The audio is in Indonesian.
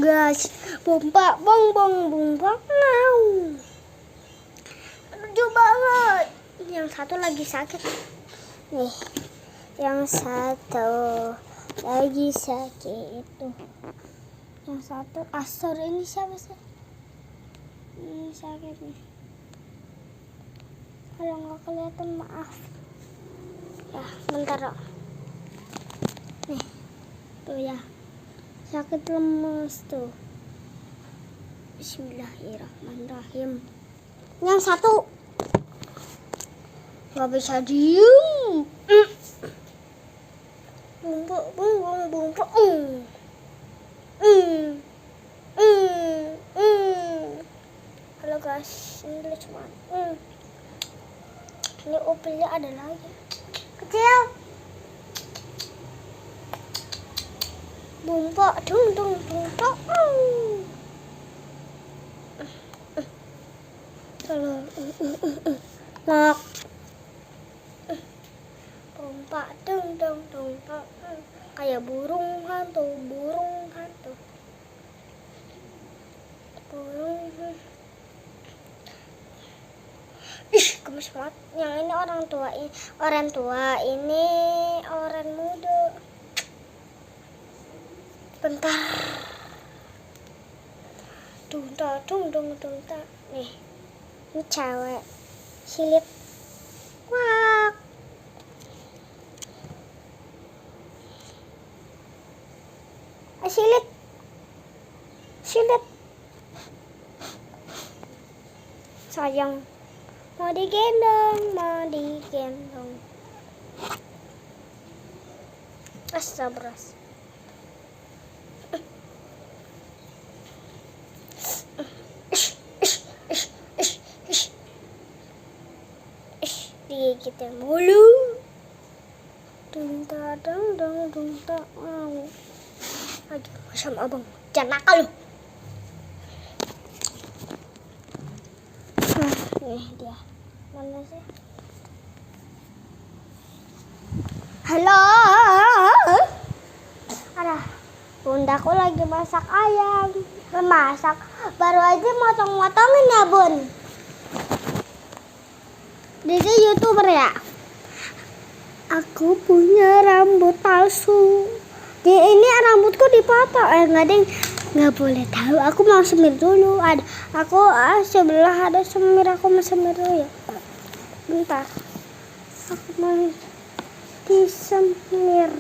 guys. Bomba bong bong bomba mau. Lucu banget. Yang satu lagi sakit. Nih. Yang satu lagi sakit itu. Yang satu Astor ini siapa sih? Ini sakit nih. Kalau nggak kelihatan maaf. Ya, bentar. Nih. Tuh ya. Sakit lemes tuh. Bismillahirrahmanirrahim. Yang satu nggak bisa diem. Bumbu. Halo guys, ini lucu banget. Ini opelnya ada lagi. Kecil. Bumbu, dung. Kalau nak. Bumbu, dung. Kayak burung hantu. Burung. Ih, gemes banget. Yang ini orang tua, ini orang muda. Bentar. Dung. Nih, ini cewek. Silit. Wah. Silit. Sayang. Mau digendong. Astagfirullah. Digigitin mulu. Dung. Lagi sama abang. Jangan nakal lu. Nih dia. Mana sih? Halo. Ada. Bundaku lagi masak ayam. Memasak. Baru aja motong-motongin ya, Bun. Dia YouTuber ya? Aku punya rambut palsu. Ini rambutku dipotong. Nggak boleh tahu. Aku mau semir dulu. Sebelah ada semir. Aku mau semir dulu ya. Bentar. Aku mau disemir.